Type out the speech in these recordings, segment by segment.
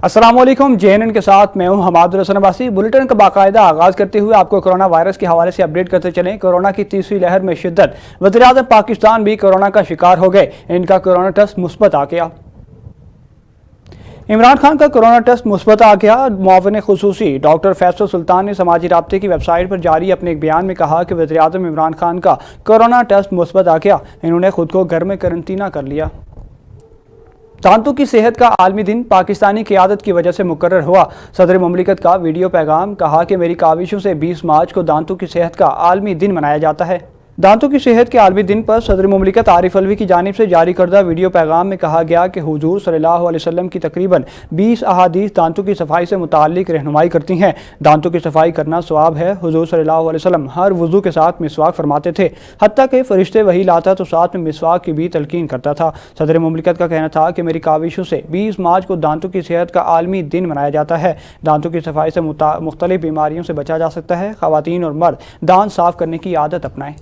السلام علیکم، JNN کے ساتھ میں ہوں حماد الحسن عباسی۔ بلٹن کا باقاعدہ آغاز کرتے ہوئے آپ کو کرونا وائرس کے حوالے سے اپڈیٹ کرتے چلیں۔ کورونا کی تیسری لہر میں شدت، وزیراعظم پاکستان بھی کورونا کا شکار ہو گئے، ان کا کورونا ٹیسٹ مثبت آ گیا۔ عمران خان کا کورونا ٹیسٹ مثبت آ گیا۔ معاون خصوصی ڈاکٹر فیصل سلطان نے سماجی رابطے کی ویب سائٹ پر جاری اپنے ایک بیان میں کہا کہ وزیراعظم عمران خان کا کورونا ٹیسٹ مثبت آ گیا، انہوں نے خود کو گھر میں قرنطینہ کر لیا۔ دانتوں کی صحت کا عالمی دن پاکستانی قیادت کی وجہ سے مقرر ہوا۔ صدر مملکت کا ویڈیو پیغام، کہا کہ میری کاوشوں سے 20 مارچ کو دانتوں کی صحت کا عالمی دن منایا جاتا ہے۔ دانتوں کی صحت کے عالمی دن پر صدر مملکت عارف علوی کی جانب سے جاری کردہ ویڈیو پیغام میں کہا گیا کہ حضور صلی اللہ علیہ وسلم کی تقریباً 20 احادیث دانتوں کی صفائی سے متعلق رہنمائی کرتی ہیں۔ دانتوں کی صفائی کرنا ثواب ہے۔ حضور صلی اللہ علیہ وسلم ہر وضو کے ساتھ مسواک فرماتے تھے، حتیٰ کہ فرشتے وہی لاتا تو ساتھ میں مسواک کی بھی تلقین کرتا تھا۔ صدر مملکت کا کہنا تھا کہ میری کاوشوں سے 20 مارچ کو دانتوں کی صحت کا عالمی دن منایا جاتا ہے۔ دانتوں کی صفائی سے مختلف بیماریوں سے بچا جا سکتا ہے۔ خواتین اور مرد دانت صاف کرنے کی عادت اپنائیں۔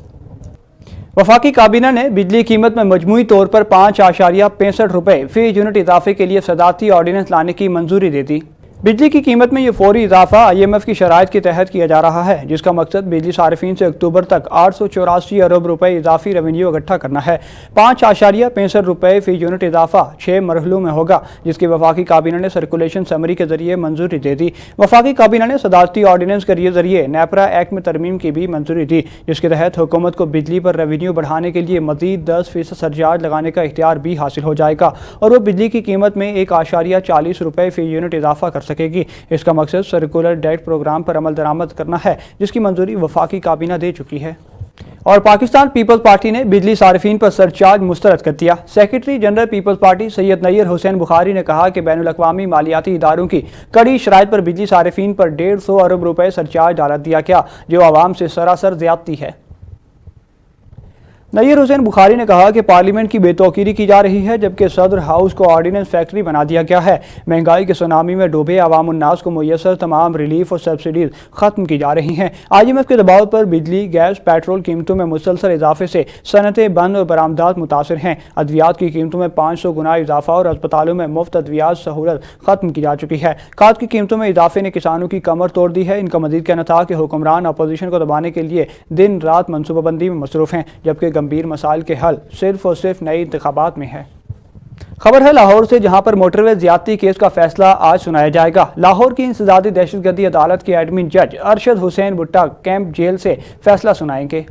وفاقی کابینہ نے بجلی قیمت میں مجموعی طور پر 5.65 روپے فی یونٹ اضافے کے لیے صدارتی آرڈیننس لانے کی منظوری دے دی۔ بجلی کی قیمت میں یہ فوری اضافہ IMF کی شرائط کے تحت کیا جا رہا ہے، جس کا مقصد بجلی صارفین سے اکتوبر تک 884 ارب روپے اضافی ریونیو اکٹھا کرنا ہے۔ 5.65 روپے فی یونٹ اضافہ 6 مرحلوں میں ہوگا، جس کی وفاقی کابینہ نے سرکولیشن سمری کے ذریعے منظوری دے دی۔ وفاقی کابینہ نے صدارتی آرڈیننس کے ذریعے نیپرا ایکٹ میں ترمیم کی بھی منظوری دی، جس کے تحت حکومت کو بجلی پر ریونیو بڑھانے کے لیے مزید 10% سرچارج لگانے کا اختیار بھی حاصل ہو جائے گا، اور وہ بجلی کی قیمت میں 1.40 روپے فی یونٹ اضافہ کر سکے گی۔ اس کا مقصد سرکولر ڈیٹ پروگرام پر عمل درآمد کرنا ہے، جس کی منظوری وفاقی کابینہ دے چکی ہے۔ اور پاکستان پیپلز پارٹی نے بجلی صارفین پر سرچارج مسترد کر دیا۔ سیکرٹری جنرل پیپلز پارٹی سید نیر حسین بخاری نے کہا کہ بین الاقوامی مالیاتی اداروں کی کڑی شرائط پر بجلی صارفین پر 150 ارب روپے سرچارج ڈال دیا گیا، جو عوام سے سراسر زیادتی ہے۔ نیر حسین بخاری نے کہا کہ پارلیمنٹ کی بے توقیری کی جا رہی ہے، جبکہ صدر ہاؤس کو آرڈیننس فیکٹری بنا دیا گیا ہے۔ مہنگائی کے سونامی میں ڈوبے عوام الناس کو میسر تمام ریلیف اور سبسڈیز ختم کی جا رہی ہیں۔ IMF کے دباؤ پر بجلی، گیس، پیٹرول قیمتوں میں مسلسل اضافے سے صنعتیں بند اور برآمدات متاثر ہیں۔ ادویات کی قیمتوں میں 500 گنا اضافہ اور اسپتالوں میں مفت ادویات سہولت ختم کی جا چکی ہے۔ کھاد کی قیمتوں میں اضافے نے کسانوں کی کمر توڑ دی ہے۔ ان کا مزید کہنا تھا کہ حکمران اپوزیشن کو دبانے کے لیے دن رات منصوبہ بندی میں مصروف ہیں، جبکہ گمبھیر مسائل کے حل صرف اور صرف نئے انتخابات میں ہے۔ خبر ہے لاہور سے، جہاں پر موٹر وے زیادتی کیس کا فیصلہ آج سنایا جائے گا۔ لاہور کی انسدادی دہشت گردی عدالت کے ایڈمن جج ارشد حسین بھٹا کیمپ جیل سے فیصلہ سنائیں گے۔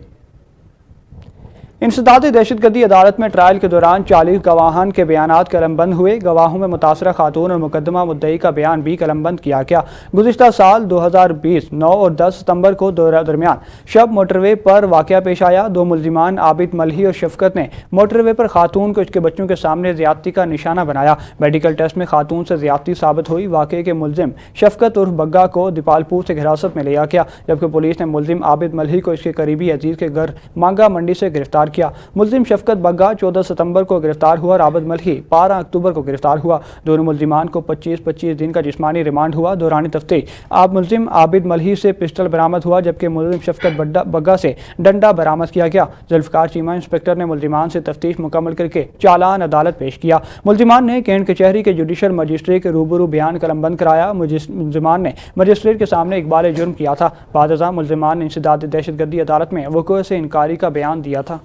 انسدادی دہشت گردی عدالت میں ٹرائل کے دوران 40 گواہان کے بیانات قلم بند ہوئے۔ گواہوں میں متاثرہ خاتون اور مقدمہ مدعی کا بیان بھی قلم بند کیا گیا۔ گزشتہ سال 2020 9 اور 10 ستمبر کو درمیان شب موٹر وے پر واقعہ پیش آیا۔ دو ملزمان عابد ملہی اور شفقت نے موٹر وے پر خاتون کو اس کے بچوں کے سامنے زیادتی کا نشانہ بنایا۔ میڈیکل ٹیسٹ میں خاتون سے زیادتی ثابت ہوئی۔ واقعے کے ملزم شفقت عرف بگا کو دیپالپور سے حراست میں لیا گیا، جبکہ پولیس نے ملزم عابد ملہی کو اس کے قریبی عزیز کے گھر مانگا منڈی سے گرفتار کیا۔ ملزم شفقت بگا 14 ستمبر کو گرفتار ہوا اور عابد ملہی 12 اکتوبر کو گرفتار ہوا۔ دونوں ملزمان کو 25 دن کا جسمانی ریمانڈ ہوا۔ دوران تفتیش ملزم عابد ملہی سے پسٹل برآمد ہوا، جبکہ ملزم شفقت بگا سے ڈنڈا برآمد کیا گیا۔ ذوالفقار چیمہ انسپکٹر نے ملزمان سے تفتیش مکمل کر کے چالان عدالت پیش کیا۔ ملزمان نے کینٹ کچہری کے جوڈیشل مجسٹریٹ کے روبرو بیان قلم بند کرایا۔ ملزمان نے مجسٹریٹ کے سامنے اقبال جرم کیا تھا۔ بعد ازاں ملزمان نے انسدادی دہشت گردی عدالت میں وقوع سے انکاری کا بیان دیا تھا۔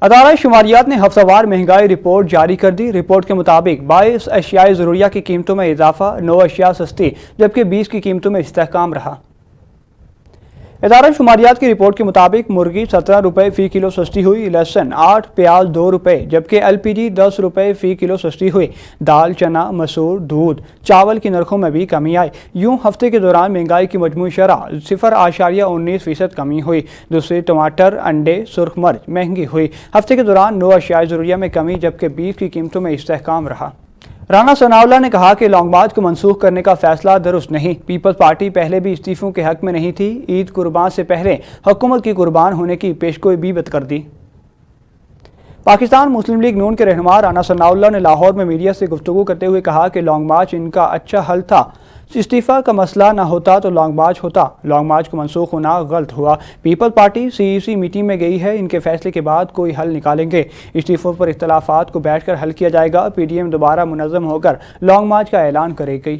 ادارہ شماریات نے ہفتہ وار مہنگائی رپورٹ جاری کر دی۔ رپورٹ کے مطابق 22 اشیاء ضروریہ کی قیمتوں میں اضافہ، 9 اشیاء سستی جبکہ 20 کی قیمتوں میں استحکام رہا۔ ادارہ شماریات کی رپورٹ کے مطابق مرغی 17 روپے فی کلو سستی ہوئی، لہسن 8، پیاز 2 روپے جبکہ LPG 10 روپے فی کلو سستی ہوئی۔ دال، چنا، مسور، دودھ، چاول کی نرخوں میں بھی کمی آئی۔ یوں ہفتے کے دوران مہنگائی کی مجموعی شرح 0.19% کمی ہوئی۔ دوسری ٹماٹر، انڈے، سرخ مرچ مہنگی ہوئی۔ ہفتے کے دوران 9 اشیاء ضروریہ میں کمی جبکہ 20 کی قیمتوں میں استحکام رہا۔ رانا ثناءاللہ نے کہا کہ لانگ مارچ کو منسوخ کرنے کا فیصلہ درست نہیں۔ پیپلز پارٹی پہلے بھی استعفوں کے حق میں نہیں تھی۔ عید قربان سے پہلے حکومت کی قربان ہونے کی پیشگوئی بھی بد کر دی۔ پاکستان مسلم لیگ نون کے رہنما رانا ثناءاللہ نے لاہور میں میڈیا سے گفتگو کرتے ہوئے کہا کہ لانگ مارچ ان کا اچھا حل تھا۔ इस्तीफा का मसला ना होता तो लॉन्ग मार्च होता, लॉन्ग मार्च को मनसूख होना गलत हुआ। पीपल पार्टी सीईसी मीटिंग में गई है, इनके फैसले के बाद कोई हल निकालेंगे। इस्तीफों पर इख्तलाफात को बैठकर हल किया जाएगा। पीडीएम दोबारा मुनज़्ज़म होकर लॉन्ग मार्च का ऐलान करेगी।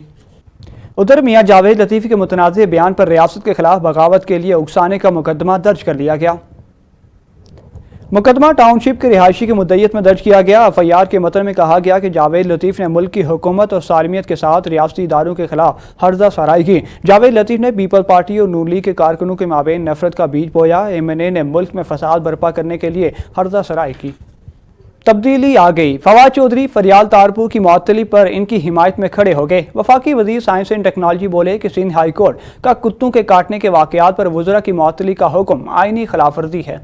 उधर मियां जावेद लतीफ़ी के मुतनाज़ बयान पर रियासत के खिलाफ बगावत के लिए उकसाने का मुकदमा दर्ज कर लिया गया। मुकदमा टाउनशिप के रिहायशी की मुद्दत में दर्ज किया गया। एफआईआर के मतन में कहा गया कि जावेद लतीफ़ ने मुल्क की हुकूमत और सालमियत के साथ रियासती इदारों के खिलाफ हर्जा सराई की। जावेद लतीफ़ ने पीपल पार्टी और नून लीग के कारकुनों के माबेन नफरत का बीज बोया। एमएनए ने मुल्क में फसाद बर्पा करने के लिए हर्जा सराई की। तब्दीली आ गई। फवाद चौधरी फरियाल तारपुर की मुअत्तली पर इनकी हिमायत में खड़े हो गए। वफाकी वजीर साइंस एंड टेक्नोलॉजी बोले कि सिंध हाई कोर्ट का कुत्तों के काटने के वाकयात पर वज़रा की मुअत्तली का हुक्म आईनी खिलाफवर्जी है।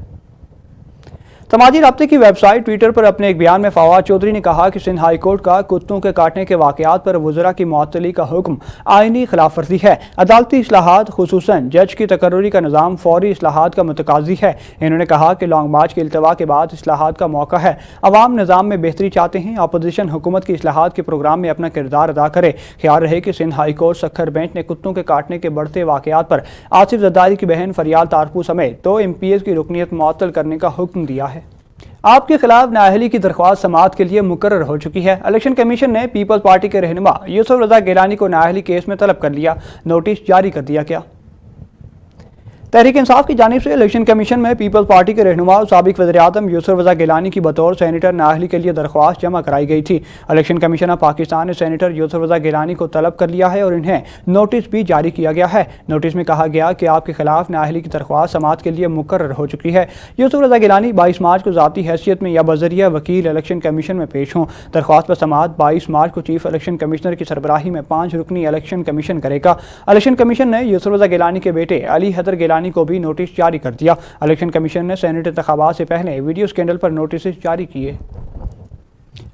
समाजी राब्ते की वेबसाइट ट्विटर पर अपने एक बयान में फवाद चौधरी ने कहा कि सिंध हाई कोर्ट का कुत्तों के काटने के वाकयात पर वज़रा की मुअत्तली का हुक्म आईनी खिलाफवर्जी है। अदालती इस्लाहात खुसूसन जज की तकर्री का निज़ाम फौरी इस्लाहात का मुतकाज़ी है। इन्होंने कहा कि लॉन्ग मार्च के इल्तवा के बाद इस्लाहात का मौका है। अवाम निज़ाम में बेहतरी चाहते हैं, अपोजिशन हुकूमत की इस्लाहात के प्रोग्राम में अपना किरदार अदा करे। ख्याल रहे कि Sindh high court Sukkur bench ने कुत्तों के काटने के बढ़ते वाकयात पर आसिफ जरदारी की बहन फरियाल तारपुर समेत 2 MPs की रुकनीत मुअत्तल करने का हुक्म दिया है। आपके खिलाफ नाअहली की दरख्वास्त समाअत के लिए मुकर्रर हो चुकी है। इलेक्शन कमीशन ने पीपल्स पार्टी के रहनुमा यूसुफ रजा गिलानी को नाअहली केस में तलब कर लिया। नोटिस जारी कर दिया गया। तहरीक इंसाफ की जानिब से इलेक्शन कमीशन में पीपल्स पार्टी के रहनुमा और साबिक वज़ीर-ए-आज़म यूसुफ रजा गिलानी की बतौर सेनेटर नाअहली के लिए दरख्वास्त जमा कराई गई थी। इलेक्शन कमीशन ऑफ पाकिस्तान ने सेनेटर यूसुफ रजा गिलानी को तलब कर लिया है और इन्हें नोटिस भी जारी किया गया है। नोटिस में कहा गया कि आपके खिलाफ नाअहली की दरख्वास्त समाअत के लिए मुकर्रर हो चुकी है। यूसुफ रजा गिलानी 22 मार्च को ज़ाती हैसियत में या बज़रिया वकील इलेक्शन कमीशन में पेश हों। दरख्वास्त पर समाअत 22 मार्च को चीफ इलेक्शन कमिश्नर की सरबराही में 5 रुकनी इलेक्शन कमीशन करेगा। इलेक्शन कमीशन ने यूसुफ रजा गिलानी के बेटे अली हैदर गिलानी को भी नोटिस जारी कर दिया। इलेक्शन कमीशन ने सेनेट इंतखाबात से पहले वीडियो स्कैंडल पर नोटिस जारी किए।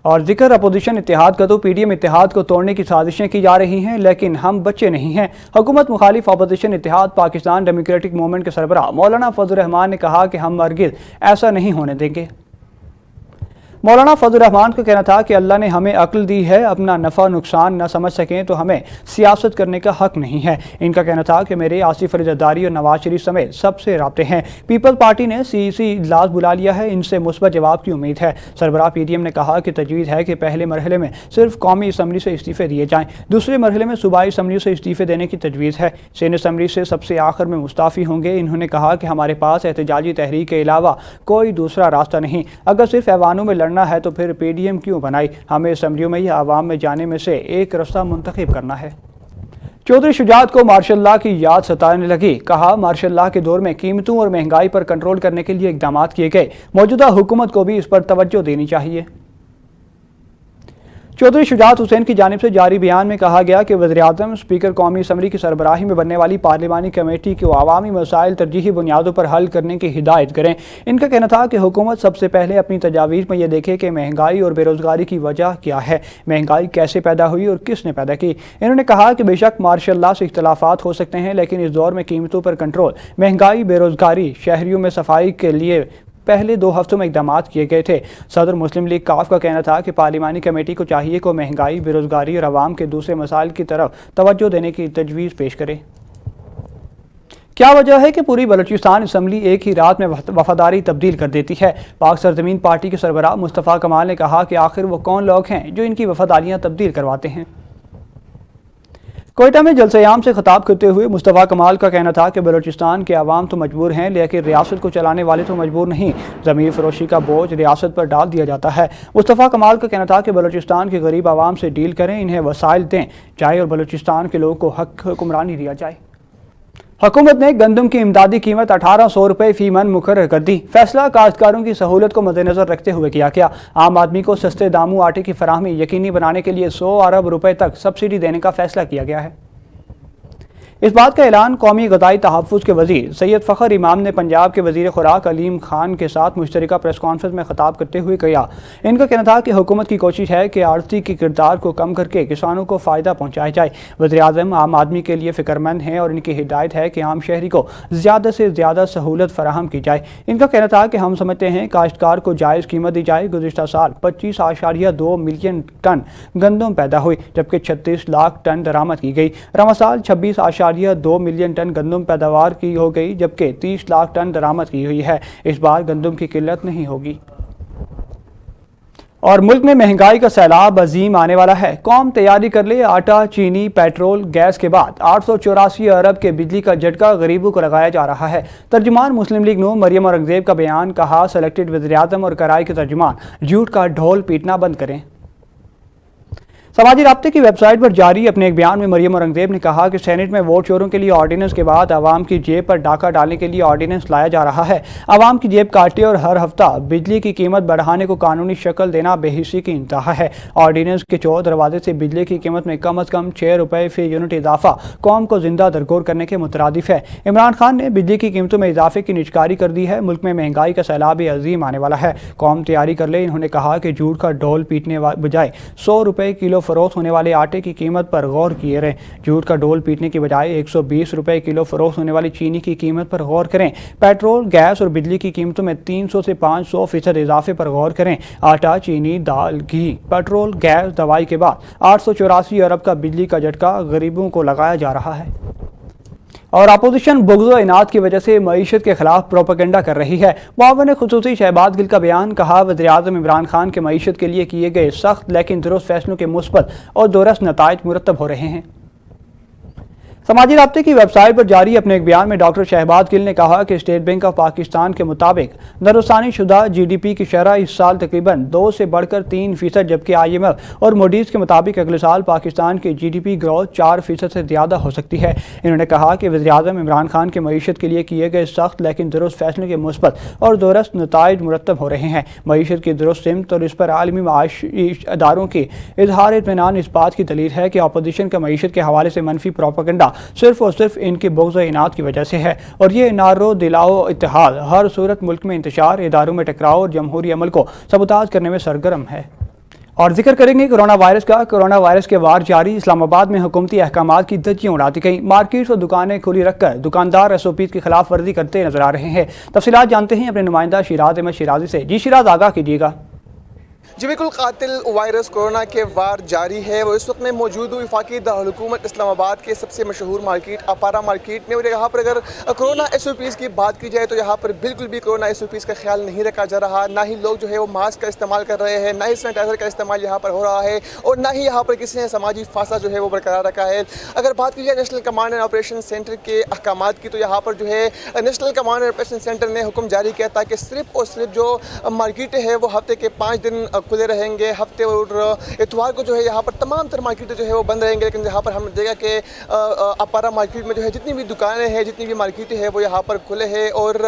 और जिक्र अपोजिशन इत्तेहाद का, तो पीडीएम इत्तेहाद को तोड़ने की साजिशें की जा रही हैं, लेकिन हम बच्चे नहीं हैं। हुकूमत मुखालिफ अपोजिशन इत्तेहाद पाकिस्तान डेमोक्रेटिक मूवमेंट के सरबराह मौलाना फजल रहमान ने कहा कि हम हरगिज़ ऐसा नहीं होने देंगे। मौलाना फजल रहमान का कहना था कि अल्लाह ने हमें अक्ल दी है, अपना नफ़ा नुकसान न समझ सकें तो हमें सियासत करने का हक नहीं है। इनका कहना था कि मेरे आसिफ अली जरदारी और नवाज शरीफ समेत सबसे राब्ते हैं। पीपल पार्टी ने सीईसी इजलास बुला लिया है, इनसे मुस्बत जवाब की उम्मीद है। सरबराह पीडीएम ने कहा कि तजवीज़ है कि पहले मरहले में सिर्फ कौमी असम्बली से इस्तीफ़े दिए जाएँ, दूसरे मरहले में सूबाई असम्बली से इस्तीफ़े देने की तजवीज़ है। सेनेट असम्बली से सबसे आखिर में मुस्ताफ़ी होंगे। इन्होंने कहा कि हमारे पास एहतजाजी तहरीक के अलावा कोई दूसरा रास्ता नहीं। अगर सिर्फ ऐवानों में लड़ना है तो फिर पीडीएम क्यों बनाई? हमें असम्बलियों में या आवाम में जाने में से एक रास्ता मुंतखब करना है। चौधरी शुजात को मार्शल लॉ की याद सताने लगी। कहा, मार्शल लॉ के दौर में कीमतों और महंगाई पर कंट्रोल करने के लिए इकदाम किए गए, मौजूदा हुकूमत को भी इस पर तवज्जो देनी चाहिए। चौधरी शुजात हुसैन की जानिब से जारी बयान में कहा गया कि वज़ीर-ए-आज़म स्पीकर कौमी असम्बली की सरबराही में बनने वाली पार्लिमानी कमेटी को अवामी मसाइल तरजीही बुनियादों पर हल करने की हिदायत करें। इनका कहना था कि हुकूमत सबसे पहले अपनी तजावीज़ में यह देखे कि महंगाई और बेरोज़गारी की वजह क्या है, महंगाई कैसे पैदा हुई और किसने पैदा की। इन्होंने कहा कि बेशक मार्शल लॉ से इख्तलाफात हो सकते हैं, लेकिन इस दौर में कीमतों पर कंट्रोल, महंगाई, बेरोज़गारी, शहरियों में सफाई के लिए पहले 2 हफ्तों में इकदाम किए गए थे। सदर मुस्लिम लीग काफ का कहना था कि पार्लिमानी कमेटी को चाहिए कि महंगाई, बेरोज़गारी और आवाम के दूसरे मसाइल की तरफ तवज्जो देने की तजवीज़ पेश करे। क्या वजह है कि पूरी बलूचिस्तान असम्बली एक ही रात में वफादारी तब्दील कर देती है? पाक सरजमीन पार्टी के सरबराह मुस्तफ़ा कमाल ने कहा कि आखिर वो कौन लोग हैं जो इनकी वफादारियाँ तब्दील करवाते हैं। कोयटा में जलसे-ए-आम से खिताब करते हुए मुस्तफ़ा कमाल का कहना था कि बलूचिस्तान के अवाम तो मजबूर हैं, लेकिन रियासत को चलाने वाले तो मजबूर नहीं। ज़मीर फरोशी का बोझ रियासत पर डाल दिया जाता है। मुस्तफ़ा कमाल का कहना था कि बलूचिस्तान के गरीब आवाम से डील करें, इन्हें वसाइल दें जाए और बलूचिस्तान के लोगों को हक हुक्मरानी दिया जाए। हुकूमत ने गंदम की इमदादी कीमत 1800 रुपये फी मन मुकर्रर कर दी। फैसला काश्तकारों की सहूलत को मद्देनजर रखते हुए किया गया। आम आदमी को सस्ते दामों आटे की फराहमी यकीनी बनाने के लिए 100 अरब रुपये तक सब्सिडी देने का फैसला किया गया है। इस बात का ऐलान कौमी ग़ज़ाई तहफ़्फ़ुज़ के वज़ीर सैयद फ़खर इमाम ने पंजाब के वज़ीर खुराक अलीम खान के साथ मुश्तरका प्रेस कॉन्फ्रेंस में ख़िताब करते हुए किया। इनका कहना था कि हुकूमत की कोशिश है कि आड़ती के किरदार को कम करके किसानों को फ़ायदा पहुँचाया जाए। वज़ीर-ए-आज़म आम आदमी के लिए फ़िक्रमंद हैं और इनकी हिदायत है कि आम शहरी को ज़्यादा से ज़्यादा सहूलत फराहम की जाए। इनका कहना था कि हम समझते हैं काश्तकार को जायज़ कीमत दी जाए। गुज़िश्ता साल 25.2 मिलियन टन गंदम पैदा हुई, जबकि 36 लाख टन दरामद की गई। रवा साल 26.2 मिलियन टन गंदम पैदावार की हो गई, जबकि 30 लाख टन दरामद की हुई है। इस बार गंदम की किल्लत नहीं होगी। और मुल्क में महंगाई का सैलाब अजीम आने वाला है। कौम तैयारी कर ले, आटा, चीनी, पेट्रोल, गैस के बाद 884 अरब के बिजली का झटका गरीबों को लगाया जा रहा है। तर्जुमान मुस्लिम लीग नून मरियम औरंगजेब का बयान, कहा सेलेक्टेड वज़ीर-ए-आज़म और कराई के तर्जुमान झूठ का ढोल पीटना बंद करें। समाजी राब्ते की वेबसाइट पर जारी अपने एक बयान में मरियम औरंगजेब ने कहा कि सेनेट में वोट चोरों के लिए ऑर्डिनेंस के बाद आवाम की जेब पर डाका डालने के लिए ऑर्डिनेंस लाया जा रहा है। आवाम की जेब काटे और हर हफ्ता बिजली की कीमत बढ़ाने को कानूनी शक्ल देना बेहिसी की इंतहा है। ऑर्डिनेंस के चौर दरवाजे से बिजली की कीमत में कम अज़ कम 6 रुपये फी यूनिट इजाफा कौम को जिंदा दरगोर करने के मुतरादिफ है। इमरान खान ने बिजली की कीमतों में इजाफे की निजकारी कर दी है। मुल्क में महंगाई का सैलाब अजीम आने वाला है। कौम तैयारी कर ले। इन्होंने कहा कि झूठ का ढोल पीटने बजाय 100 रुपये किलो फरोख्त होने वाले आटे की कीमत पर गौर किए रहें। झूठ का ढोल पीटने की बजाय 120 रुपये किलो फरोख्त होने वाली चीनी की कीमत पर गौर करें। पेट्रोल, गैस और बिजली की कीमतों में 300 से 500% इजाफे पर गौर करें। आटा, चीनी, दाल, घी, पेट्रोल, गैस, दवाई के बाद 884 अरब का बिजली का झटका गरीबों को लगाया जा रहा है। और अपोजिशन बुग़्ज़ व इनाद की वजह से मईशत के खिलाफ प्रोपेगेंडा कर रही है। मुआविन खुसूसी शहबाज गिल का बयान, कहा वज़ीर-ए-आज़म इमरान खान के मईशत के लिए किए गए सख्त लेकिन दुरुस्त फैसलों के मुस्बत और दुरुस्त नताइज मुरतब हो रहे हैं। समाजी राब्ते की वेबसाइट पर जारी अपने एक बयान में डॉक्टर शहबाज गिल ने कहा कि स्टेट बैंक ऑफ पाकिस्तान के मुताबिक नरसानी शुदा GDP की शरह इस साल तकरीबन 2 से बढ़कर 3%, जबकि IMF और मूडीज़ के मुताबिक अगले साल पाकिस्तान की GDP ग्रोथ 4% से ज़्यादा हो सकती है। इन्होंने कहा कि वज़ीर-ए-आज़म इमरान खान के मईशत के लिए किए गए सख्त लेकिन दुरुस्त फैसलों के मुस्बत और दुरुस्त नताइज मुरतब हो रहे हैं। मईशत की दुरुस्त सिमत और इस पर आलमी माशी अदारों की इजहार इत्मीनान इस बात की दलील है कि अपोजिशन का मईशत के हवाले से मनफी प्रोपेगेंडा सिर्फ और सिर्फ इनकी बुग़्ज़ व इनाद की वजह से है। और ये नारो दिलाओ इत्तेहाद हर सूरत मुल्क में इंतशार, इदारों में टकराव और जमहूरी अमल को सबूताज करने में सरगर्म है। और जिक्र करेंगे कोरोना वायरस का। कोरोना वायरस के वार जारी। इस्लामाबाद में हुकूमती अहकामात की धज्जियां उड़ा दी गई। मार्केट्स और दुकानें खुली रखकर दुकानदार SOP की खिलाफ वर्जी करते नजर आ रहे हैं। तफसीलात जानते हैं अपने नुमाइंदा शिराज अहमद शिराजी से। जी शिराज, आगाह कीजिएगा। जी बिल्कुल, कातिल वायरस कोरोना के वार जारी है। वो इस वक्त में मौजूद हूँ वफाकी दारुलहुकूमत इस्लामाबाद के सबसे मशहूर मार्केट अपारा मार्केट में। और यहाँ पर अगर कोरोना SOPs की बात की जाए तो यहाँ पर बिल्कुल भी कोरोना SOPs का ख्याल नहीं रखा जा रहा। ना ही लोग जो है वो मास्क का इस्तेमाल कर रहे हैं, ना ही सैनिटाइजर का इस्तेमाल यहाँ पर हो रहा है, और ना ही यहाँ पर किसी ने समाजी फासला जो है वो बरकरार रखा है। अगर बात की जाए national command and operation centre के अहकामात की, तो यहाँ पर जो है national command and operation centre ने हुक्म जारी किया था कि सिर्फ और सिर्फ जो मार्केटें हैं वो हफ्ते के 5 दिन खुले रहेंगे। हफ्ते और इतवार को जो है यहाँ पर तमाम तर मार्केटें जो है वो बंद रहेंगे। लेकिन यहाँ पर हमने देखा कि अपारा मार्केट में जो है जितनी भी दुकानें हैं, जितनी भी मार्केटें हैं, वो यहाँ पर खुले हैं और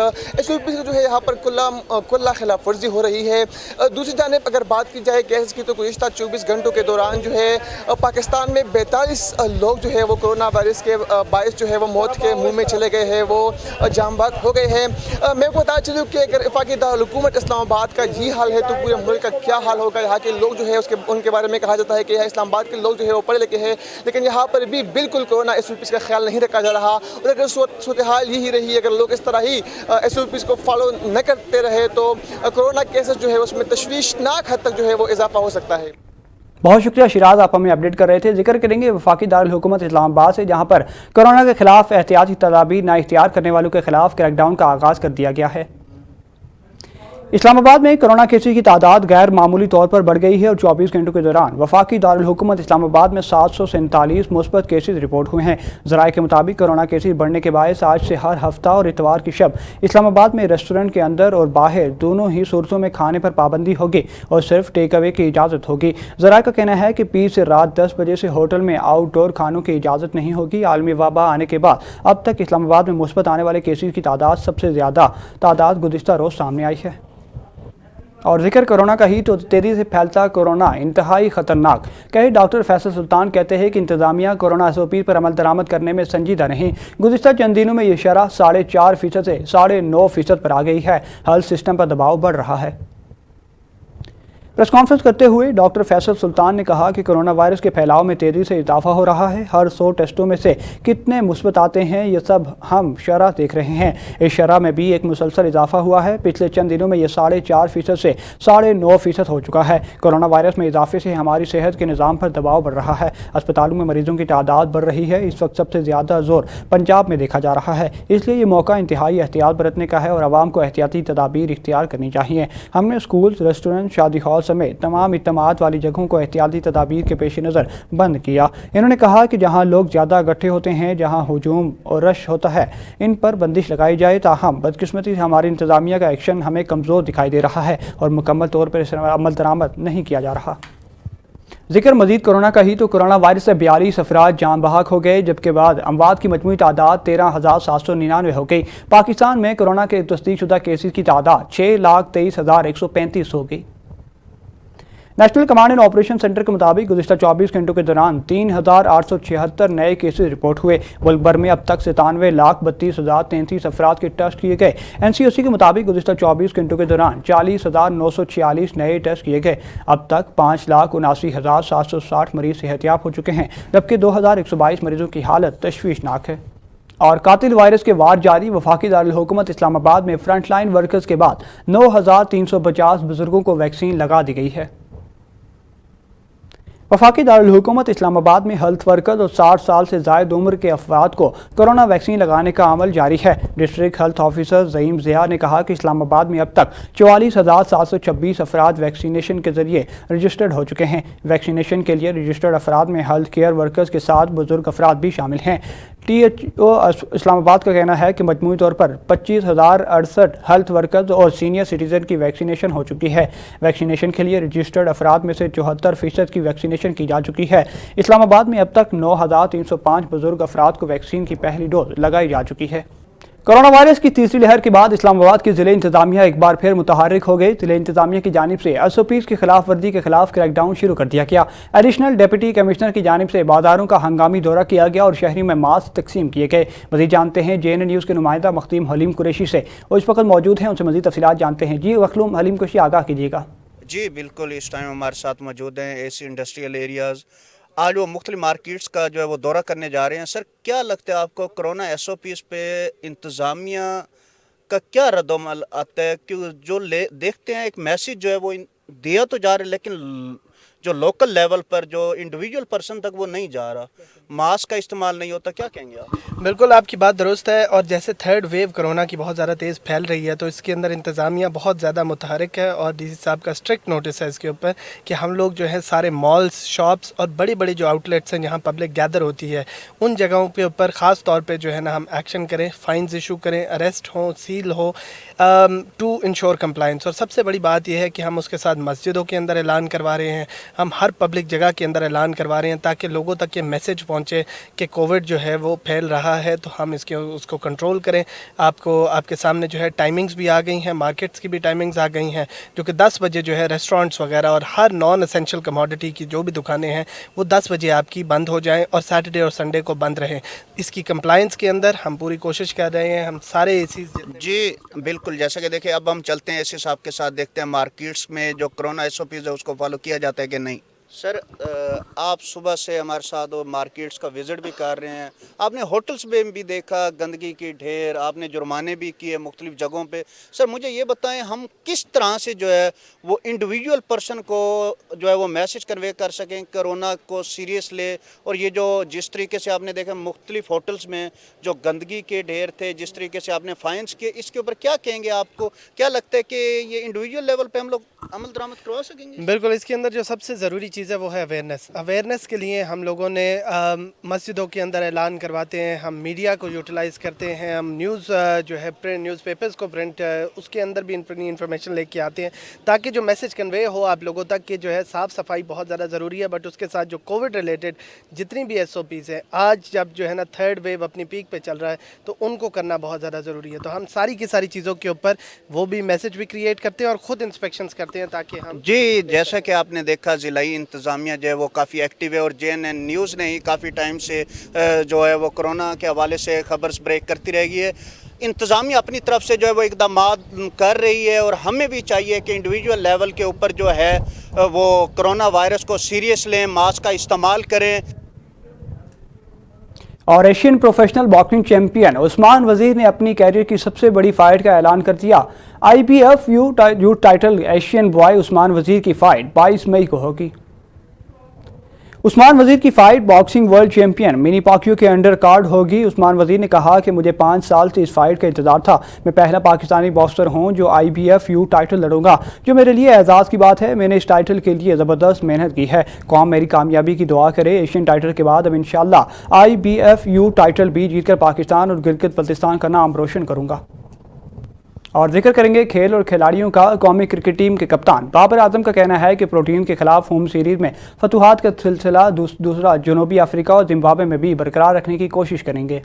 SOP जो है यहाँ पर कुल्ला खिलाफ वर्जी हो रही है। दूसरी जानिब अगर बात की जाए केसेस की, तो गुज़िश्ता 24 घंटों के दौरान जो है पाकिस्तान में 42 लोग जो है वो कोरोना वायरस के बायस जो है वो मौत के मुँह में चले गए हैं, वो जाम बहक हो गए हैं। मैं आपको बता चलूँ कि अगर वफाकी दारुलहुकूमत इस्लामाबाद का ये हाल है तो पूरे मुल्क का क्या हाल होगा। यहाँ के लोग जो है उनके बारे में कहा जाता है कि इस्लामाबाद के लोग जो है वो पढ़े लिखे हैं, लेकिन यहाँ पर भी बिल्कुल कोरोना SOPs का ख्याल नहीं रखा जा रहा। और अगर सूरत हाल यही रही, अगर लोग इस तरह ही SOPs को फॉलो न करते रहे तो कोरोना केसेस जो है उसमें तशवीशनाक हद तक जो है वो इजाफा हो सकता है। बहुत शुक्रिया शिराज, आप हमें अपडेट कर रहे थे। जिक्र करेंगे वफाकी दारुलहुकूमत इस्लामाबाद से, जहाँ पर कोरोना के खिलाफ एहतियाती तदाबीर ना इख्तियार करने वालों के खिलाफ क्रैकडाउन का आगाज़ कर दिया गया है। इस्लामाबाद में कोरोना केसेस की तादाद गैर मामूली तौर पर बढ़ गई है और 24 घंटों के दौरान वफाकी दारुलहुकूमत इस्लामाबाद में 747 मुस्बत केसेस रिपोर्ट हुए हैं। ज़राए के मुताबिक कोरोना केसेस बढ़ने के बायस आज से हर हफ्ता और इतवार की शब इस्लामाबाद में रेस्टोरेंट के अंदर और बाहर दोनों ही सूरतों में खाने पर पाबंदी होगी और सिर्फ टेक अवे की इजाज़त होगी। ज़राए का कहना है कि 20 से रात 10 बजे से होटल में आउटडोर खानों की इजाज़त नहीं होगी। आलमी वबा आने के बाद अब तक इस्लामाबाद में मुस्बत आने वाले केसेस की तादाद सबसे ज़्यादा तादाद गुज़िश्ता रोज़ सामने आई है। और जिक्र कोरोना का ही तो तेजी से फैलता कोरोना इंतहाई खतरनाक। कहे डॉक्टर फैसल सुल्तान कहते हैं कि इंतजामिया कोरोना SOP पर अमल दरामद करने में संजीदा नहीं। गुज़िश्ता चंद दिनों में ये शरह 4.5% से 9.5% पर आ गई है। हेल्थ सिस्टम पर दबाव बढ़ रहा है। प्रेस कॉन्फ्रेंस करते हुए डॉक्टर फैसल सुल्तान ने कहा कि कोरोना वायरस के फैलाव में तेज़ी से इजाफा हो रहा है। हर 100 टेस्टों में से कितने मुस्बत आते हैं ये सब हम शरह देख रहे हैं। इस शरह में भी एक मुसलसल इजाफा हुआ है। पिछले चंद दिनों में ये 4.5% से 9.5% हो चुका है। कोरोना वायरस में इजाफे से हमारी सेहत के निज़ाम पर दबाव बढ़ रहा है। अस्पतालों में मरीजों की तादाद बढ़ रही है। इस वक्त सबसे ज़्यादा जोर पंजाब में देखा जा रहा है। इसलिए ये मौका इंतहाई एहतियात बरतने का है और आवाम को एहतियाती तदाबीर इख्तियार करनी चाहिए। हमने स्कूल, रेस्टोरेंट, शादी हॉल समेत तमाम इज्तिमात वाली जगहों को एहतियाती तदाबीर के पेश नज़र बंद किया। इन्होंने कहा कि जहां लोग ज़्यादा इकट्ठे होते हैं, जहां हुजूम और रश होता है, इन पर बंदिश लगाई जाए। ताहम बदकिस्मती से हमारी इंतजामिया का एक्शन हमें कमज़ोर दिखाई दे रहा है और मुकम्मल तौर पर इस अमल दरामद नहीं किया जा रहा। जिक्र मजीद कोरोना का ही तो कोरोना वायरस से 42 अफराद जान बहक हो गए, जबकि बाद अमवात की मजमूई तादाद 13,799 हो गई। पाकिस्तान में कोरोना के तस्दीक शुदा केसेस की तादाद 6,23,135 हो गई। National command and operation centre के मुताबिक गुज़िश्ता 24 घंटों के दौरान 3,876 नए केसेस रिपोर्ट हुए। मुल्क भर में अब तक 97,32,033 अफराद के टेस्ट किए गए। NCOC के मुताबिक गुज़िश्ता 24 घंटों के दौरान 40,946 नए टेस्ट किए गए। अब तक 5,79,760 मरीज सेहतियाब हो चुके हैं, जबकि 2,122 मरीजों की हालत तशवीशनाक है। और कातिल वायरस के वार जारी। वफाकी दारुल हुकूमत इस्लामाबाद में फ्रंट लाइन वर्कर्स के बाद 9,350 बुजुर्गों को वैक्सीन लगा दी गई है। वफाकी दारुल हुकूमत इस्लामाबाद में हेल्थ वर्कर्स और 60 साल से ज़ायद उम्र के अफराद को कोरोना वैक्सीन लगाने का अमल जारी है। डिस्ट्रिक्ट हेल्थ ऑफिसर ज़हीम ज़िया ने कहा कि इस्लामाबाद में अब तक 44,726 अफराद वैक्सीनेशन के जरिए रजिस्टर्ड हो चुके हैं। वैक्सीनेशन के लिए रजिस्टर्ड अफराद में हेल्थ केयर वर्कर्स के साथ बुजुर्ग अफराद भी शामिल हैं। THO इस्लामाबाद का कहना है कि मजमूई तौर पर 25,068 हेल्थ वर्कर्स और सीनियर सिटीजन की वैक्सीनेशन हो चुकी है। वैक्सीनेशन के लिए रजिस्टर्ड अफराद में से 74% की वैक्सीनेशन की जा चुकी है। इस्लामाबाद में अब तक 9,305 बुजुर्ग अफराद को वैक्सीन की पहली डोज लगाई जा चुकी है। कोरोना वायरस की तीसरी लहर के बाद इस्लामाबाद की ज़िले इंतजामिया एक बार फिर मुतहर्रिक हो गई। ज़िले इंतजामिया की जानिब से SOPs की खिलाफ वर्जी के खिलाफ क्रैकडाउन शुरू कर दिया गया। एडिशनल डिप्टी कमिश्नर की जानिब से बाजारों का हंगामी दौरा किया गया और शहरी में मास्क तकसीम किए गए। मज़ीद जानते हैं JN न्यूज़ के नुमाइंदा मखदूम हलीम कुरैशी से, वो इस वक्त मौजूद हैं, उनसे मज़ीद तफसीलात जानते हैं। जी मखदूम हलीम कुरैशी, आगाह कीजिएगा। जी बिल्कुल, इस टाइम हमारे साथ मौजूद हैं AC इंडस्ट्रियल एरियाज़। आज वो मुख्तलिफ मार्केट्स का जो है वो दौरा करने जा रहे हैं। सर, क्या लगता है आपको कोरोना SOPs पे इंतज़ामिया का क्या रद्दमल आता है? क्यों जो देखते हैं एक मैसेज जो है वो दिया तो जा रहा है, लेकिन जो लोकल लेवल पर जो इंडिविजुअल पर्सन तक वो नहीं जा रहा, मास्क का इस्तेमाल नहीं होता। क्या कहेंगे आप? बिल्कुल, आपकी बात दुरुस्त है। और जैसे थर्ड वेव कोरोना की बहुत ज़्यादा तेज़ फैल रही है, तो इसके अंदर इंतज़ामिया बहुत ज़्यादा मुतहरिक है और DC साहब का स्ट्रिक्ट नोटिस है इसके ऊपर कि हम लोग जो है सारे मॉल्स, शॉप्स और बड़ी बड़ी जो आउटलेट्स हैं जहाँ पब्लिक गैदर होती है, उन जगहों के ऊपर ख़ास तौर पे जो है ना हम एक्शन करें, फ़ाइन्स इशू करें, अरेस्ट हो, सील हो, टू इंश्योर कंप्लाइंस। और सबसे बड़ी बात यह है कि हम उसके साथ मस्जिदों के अंदर ऐलान करवा रहे हैं, हम हर पब्लिक जगह के अंदर ऐलान करवा रहे हैं ताकि लोगों तक ये मैसेज पहुँचे कि कोविड जो है वो फैल रहा है, तो हम उसको कंट्रोल करें। आपके सामने जो है टाइमिंग्स भी आ गई हैं, मार्केट्स की भी टाइमिंग्स आ गई हैं, जो कि 10 बजे जो है रेस्टोरेंट्स वगैरह और हर नॉन एसेंशियल कमोडिटी की जो भी दुकानें हैं वो 10 बजे आपकी बंद हो जाएं और सैटरडे और संडे को बंद रहें। इसकी कंप्लाइंस के अंदर हम पूरी कोशिश कर रहे हैं। हम सारे एसी जी बिल्कुल, जैसा कि देखिए अब हम चलते हैं AC साहब के साथ, देखते हैं मार्केट्स में जो कोरोना SOPs है उसको फॉलो किया जाता है कि नहीं। सर, आप सुबह से हमारे साथ वो मार्केट्स का विज़िट भी कर रहे हैं, आपने होटल्स में भी देखा गंदगी की ढेर, आपने जुर्माने भी किए मुख्तलिफ जगहों पे। सर, मुझे ये बताएं हम किस तरह से जो है वो इंडिविजुअल पर्सन को जो है वो मैसेज कन्वे कर सकें कोरोना को सीरियस ले, और ये जो जिस तरीके से आपने देखा मुख्तलिफ होटल्स में जो गंदगी के ढेर थे, जिस तरीके से आपने फाइन्स किए, इसके ऊपर क्या कहेंगे? आपको क्या लगता है कि ये इंडिविजुअल लेवल पर हम लोग अमल दरामद करवा सकेंगे? बिल्कुल, इसके अंदर जो सबसे ज़रूरी चीज़ है वो है अवेयरनेस के लिए हम लोगों ने मस्जिदों के अंदर ऐलान करवाते हैं, हम मीडिया को यूटिलाइज़ करते हैं, हम न्यूज़ जो है प्रिंट न्यूज़पेपर्स को प्रिंट उसके अंदर भी इन्फॉर्मेशन लेके आते हैं ताकि जो मैसेज कन्वे हो आप लोगों तक कि जो है साफ़ सफाई बहुत ज़्यादा ज़रूरी है, बट उसके साथ जो कोविड रिलेटेड जितनी भी SOPs हैं, आज जब जो है ना थर्ड वेव अपनी पीक पे चल रहा है तो उनको करना बहुत ज़्यादा ज़रूरी है। तो हम सारी की सारी चीज़ों के ऊपर वो भी मैसेज भी क्रिएट करते हैं और ख़ुद इंस्पेक्शंस करते सकते हैं ताकि हम जी, जैसा कि आपने देखा ज़िलाई इंतज़ामिया जो है वो काफ़ी एक्टिव है और JNN न्यूज़ ने ही काफ़ी टाइम से जो है वो कोरोना के हवाले से खबर्स ब्रेक करती रहेगी है। इंतज़ामिया अपनी तरफ से जो है वो इक़दामात कर रही है और हमें भी चाहिए कि इंडिविजुअल लेवल के ऊपर जो है वो कोरोना वायरस को सीरियस लें, मास्क का इस्तेमाल करें। और Asian professional boxing champion Usman वजीर ने अपनी कैरियर की सबसे बड़ी फाइट का ऐलान कर दिया। IBF youth title Asian boy Usman Wazir की फाइट 22 मई को होगी। उस्मान वजीर की fight boxing world champion Manny Pacquiao के अंडर कार्ड होगी। उस्मान वजीर ने कहा कि मुझे 5 साल से इस फाइट का इंतजार था। मैं पहला पाकिस्तानी बॉक्सर हूं जो IBF यूथ टाइटल लड़ूंगा, जो मेरे लिए एजाज़ की बात है। मैंने इस टाइटल के लिए ज़बरदस्त मेहनत की है। कौम मेरी कामयाबी की दुआ करे। एशियन टाइटल के बाद अब इंशाल्लाह IBF यूथ टाइटल भी जीतकर पाकिस्तान और गिलगित बल्तिस्तान का नाम रोशन करूंगा। और जिक्र करेंगे खेल और खिलाड़ियों का। कौमी क्रिकेट टीम के कप्तान बाबर आजम का कहना है कि प्रोटीन के खिलाफ होम सीरीज में फतुहात का सिलसिला दूसरा जनूबी अफ्रीका और जिम्बाब्वे में भी बरकरार रखने की कोशिश करेंगे।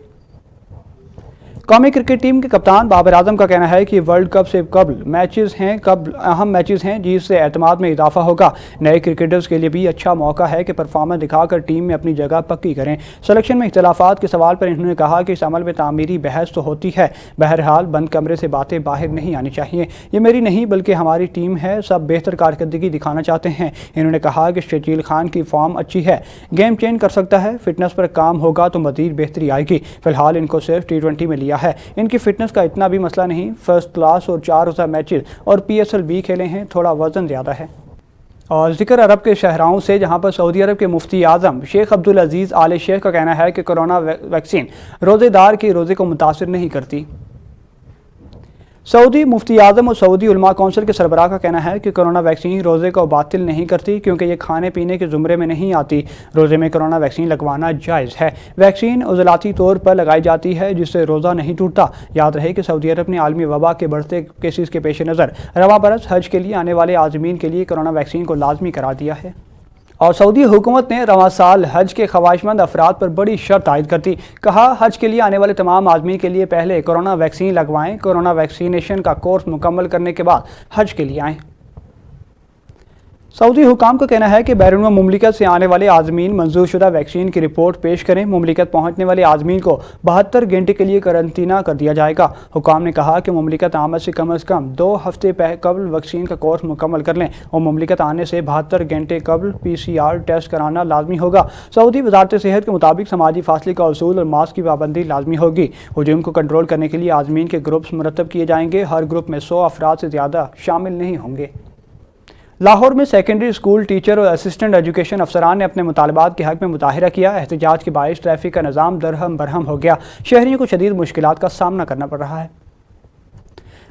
कौमी क्रिकेट टीम के कप्तान बाबर आजम का कहना है कि वर्ल्ड कप से कबल अहम मैचेस हैं जिससे एतमाद में इजाफा होगा। नए क्रिकेटर्स के लिए भी अच्छा मौका है कि परफॉर्मेंस दिखाकर टीम में अपनी जगह पक्की करें। सिलेक्शन में इख्तलाफात के सवाल पर इन्होंने कहा कि इस अमल में तामीरी बहस तो होती है, बहरहाल बंद कमरे से बातें बाहर नहीं आनी चाहिए। ये मेरी नहीं बल्कि हमारी टीम है, सब बेहतर कारकर्दगी दिखाना चाहते हैं। इन्होंने कहा कि शकील खान की फॉर्म अच्छी है, गेम चेंज कर सकता है, फिटनेस पर काम होगा तो मज़ीद बेहतरी आएगी। फिलहाल इनको सिर्फ T20 में लिया है। इनकी फिटनेस का इतना भी मसला नहीं, फर्स्ट क्लास और 4 रोज़ा मैचेस और PSL भी खेले हैं, थोड़ा वजन ज़्यादा है। और जिक्र अरब के शहराओं से, जहां पर सऊदी अरब के मुफ्ती आज़म शेख अब्दुल अजीज़ आल शेख का कहना है कि कोरोना वैक्सीन रोज़ेदार के रोज़े को मुतासिर नहीं करती। सऊदी मुफ्ती आज़म और सऊदी उलमा कौंसिल के सरबराह का कहना है कि कोरोना वैक्सीन रोज़े को बातिल नहीं करती क्योंकि ये खाने पीने के ज़ुमरे में नहीं आती। रोज़े में कोरोना वैक्सीन लगवाना जायज़ है। वैक्सीन उज़लाती तौर पर लगाई जाती है जिससे रोज़ा नहीं टूटता। याद रहे कि सऊदी अरब ने आलमी वबा के बढ़ते केसेस के पेश नज़र रवा बरस हज के लिए आने वाले आज़मीन के लिए कोरोना वैक्सीन को लाजमी करार दिया है। और सऊदी हुकूमत ने रवां साल हज के ख्वाहिशमंद अफराद पर बड़ी शर्त आयद कर दी। कहा, हज के लिए आने वाले तमाम आदमी के लिए पहले कोरोना वैक्सीन लगवाएं, कोरोना वैक्सीनेशन का कोर्स मुकम्मल करने के बाद हज के लिए आएँ। सऊदी हुकाम का कहना है कि बैरून मुमलिकत से आने वाले आज़मीन मंजूर शुदा वैक्सीन की रिपोर्ट पेश करें। मुमलिकत पहुँचने वाले आज़मीन को 72 घंटे के लिए करंतना कर दिया जाएगा। हुकाम ने कहा कि मुमलिकत आमद से कम 2 हफ्ते कबल वैक्सीन का कोर्स मुकम्मल कर लें और मुमलिकत आने से 72 घंटे कबल PCR टेस्ट कराना लाजमी होगा। सऊदी वजारत सेहत के मुताबिक समाजी फासले का उसूल और मास्क की पाबंदी लाजमी होगी। हुजूम को कंट्रोल करने के लिए आज़मीन के ग्रुप्स मुरतब किए जाएंगे। हर ग्रुप में 100 अफराद से ज़्यादा शामिल नहीं होंगे। लाहौर में सेकेंडरी स्कूल टीचर और असिस्टेंट एजुकेशन अफसरान ने अपने मुतालबात के हक में मुजाहिरा किया। एहतजाज के बायस ट्रैफिक का निज़ाम दरहम बरहम हो गया। शहरियों को शदीद मुश्किलात का सामना करना पड़ रहा है।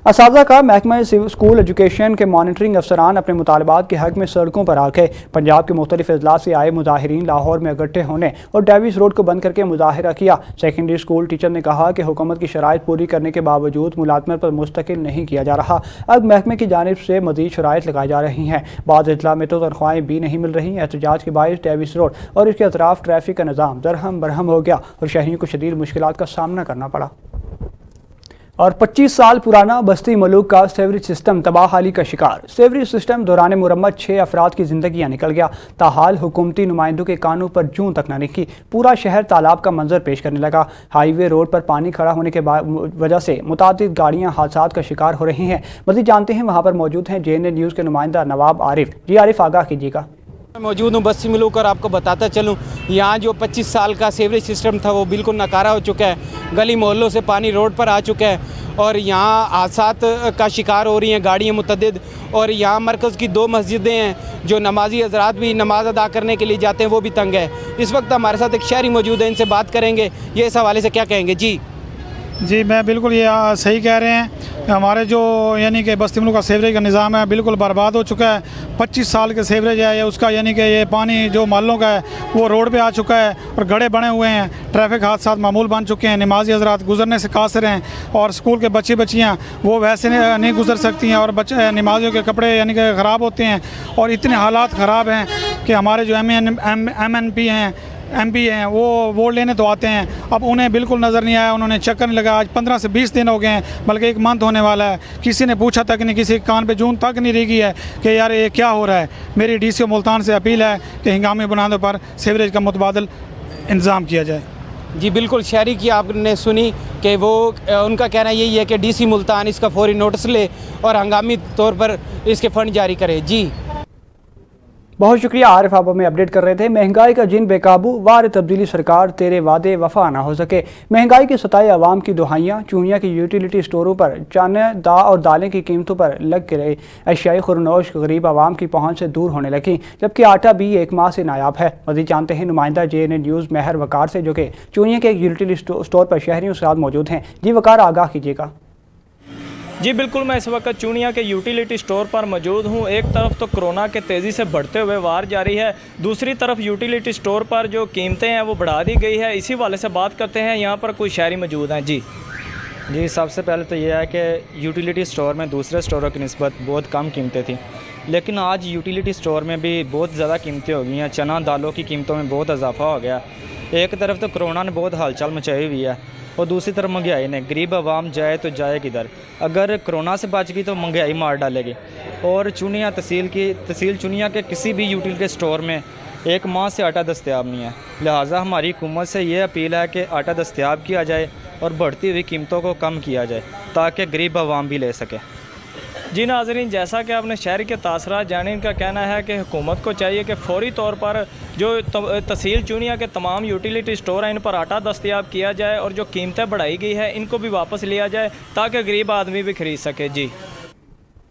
असातिज़ा का महकमा स्कूल एजुकेशन के मॉनिटरिंग अफसरान अपने मुतालबात के हक में सड़कों पर आ गए। पंजाब के मुख्तलिफ अजला से आए मुजाहिरीन लाहौर में इकट्ठे होने और डेविस रोड को बंद करके मुजाहिरा किया। सेकेंडरी स्कूल टीचर ने कहा कि हुकूमत की शराइत पूरी करने के बावजूद मुलाजमत पर मुस्तकिल नहीं किया जा रहा। अब महकमे की जानिब से मज़ीद शराइत लगाई जा रही हैं। बाद अजला में तो तनख्वाहें भी नहीं मिल रही। एहतजाज के बायस डेविस रोड और इसके अतराफ ट्रैफिक का निज़ाम दरहम बरहम हो गया और शहरियों को शदीद मुश्किलात का सामना करना पड़ा। और 25 साल पुराना बस्ती मलूक का सेवरेज सिस्टम तबाहाली का शिकार। सेवरेज सिस्टम दौरान मुरम्मत 6 अफराद की जिंदगियां निकल गया। ताहाल हुकूमती नुमाइंदों के कानों पर जूं तक न निकली। पूरा शहर तालाब का मंजर पेश करने लगा। हाईवे रोड पर पानी खड़ा होने के वजह से मुतादिद गाड़ियां हादसात का शिकार हो रही हैं। मज़ीद जानते हैं, वहाँ पर मौजूद हैं JNN न्यूज़ के नुमाइंदा नवाब आरिफ। जी आरिफ, आगाह कीजिएगा। मौजूद हूँ बस्ती मलूक और आपको बताता चलूँ, यहाँ जो 25 साल का सीवरेज सिस्टम था वो बिल्कुल नकारा हो चुका है। गली मोहल्लों से पानी रोड पर आ चुका है और यहाँ हादसात का शिकार हो रही हैं गाड़ियाँ मुतअद्दिद। और यहाँ मरकज़ की 2 मस्जिदें हैं जो नमाजी हज़रात भी नमाज अदा करने के लिए जाते हैं, वो भी तंग है। इस वक्त हमारे साथ एक शहरी मौजूद है, इनसे बात करेंगे, ये इस हवाले से क्या कहेंगे। जी मैं बिल्कुल ये सही कह रहे हैं। हमारे जो यानी कि बस्ती मलूक का सीवरेज का निज़ाम है बिल्कुल बर्बाद हो चुका है। 25 साल के सीवरेज है ये, उसका यानी कि ये पानी जो मोहल्लों का है वो रोड पे आ चुका है और गड्ढे बने हुए हैं। ट्रैफिक हादसा मामूल बन चुके हैं। नमाजी हज़रात गुजरने से कासिर हैं और स्कूल के बच्चियाँ वो वैसे नहीं गुजर सकती हैं और नमाजियों के कपड़े यानी कि ख़राब होते हैं। और इतने हालात ख़राब हैं कि हमारे जो MNP हैं MP हैं, वो वोट लेने तो आते हैं, अब उन्हें बिल्कुल नज़र नहीं आया, उन्होंने चक्कर नहीं लगा। आज 15 से 20 दिन हो गए हैं, बल्कि 1 मंथ होने वाला है, किसी ने पूछा तक नहीं, किसी कान पे जून तक नहीं रेगी है कि यार ये क्या हो रहा है। मेरी DCO मुल्तान से अपील है कि हंगामी बुनियादों पर सीवरेज का मुतबादल इंतज़ाम किया जाए। जी बिल्कुल, शहरी की आपने सुनी कि वो उनका कहना यही है कि DC मुल्तान इसका फौरी नोटिस ले और हंगामी तौर पर इसके फ़ंड जारी करे। जी बहुत शुक्रिया आरिफ, आप हमें अपडेट कर रहे थे। महंगाई का जिन बेकाबू, वार तब्दीली सरकार, तेरे वादे वफा ना हो सके। महंगाई की सताए आवाम की दुहाइयाँ, चूनिया की यूटिलिटी स्टोरों पर चने और दालें की कीमतों पर लग के रहे अशियाई खुरनोश गरीब आवाम की पहुँच से दूर होने लगी, जबकि आटा भी 1 माह से नायाब है। मज़ीद जानते हैं नुमाइंदा JNN न्यूज़ महर वकार से, जो कि चूनिया के एक यूटिलिटी स्टोर पर शहरियों के साथ मौजूद हैं। जी वकार, आगाह कीजिएगा। जी बिल्कुल, मैं इस वक्त चूनिया के यूटिलिटी स्टोर पर मौजूद हूँ। एक तरफ तो कोरोना के तेज़ी से बढ़ते हुए वार जारी है, दूसरी तरफ यूटिलिटी स्टोर पर जो कीमतें हैं वो बढ़ा दी गई है। इसी वाले से बात करते हैं, यहाँ पर कोई शहरी मौजूद हैं। जी सबसे पहले तो ये है कि यूटिलिटी स्टोर में दूसरे स्टोरों की निस्बत बहुत कम कीमतें थी, लेकिन आज यूटिलिटी स्टोर में भी बहुत ज़्यादा कीमतें हो गई हैं। चना दालों की कीमतों में बहुत इजाफा हो गया। एक तरफ तो कोरोना ने बहुत हलचल मचाई हुई है और दूसरी तरफ महंगाई ने। गरीब आवाम जाए तो जाए किधर? अगर कोरोना से बच गई तो महंगाई मार डालेगी। और चुनिया तहसील चुनिया के किसी भी यूटिलिटी स्टोर में 1 माह से आटा दस्तयाब नहीं है। लिहाजा हमारी हुकूमत से ये अपील है कि आटा दस्तयाब किया जाए और बढ़ती हुई कीमतों को कम किया जाए ताकि गरीब आवाम भी ले सके। जी नाज़रीन, जैसा कि आपने शहर के तासरात जाने, इनका कहना है कि हुकूमत को चाहिए कि फौरी तौर पर जो तहसील चूनिया के तमाम यूटिलिटी स्टोर हैं इन पर आटा दस्तयाब किया जाए और जो कीमतें बढ़ाई गई है इनको भी वापस लिया जाए ताकि गरीब आदमी भी खरीद सके। जी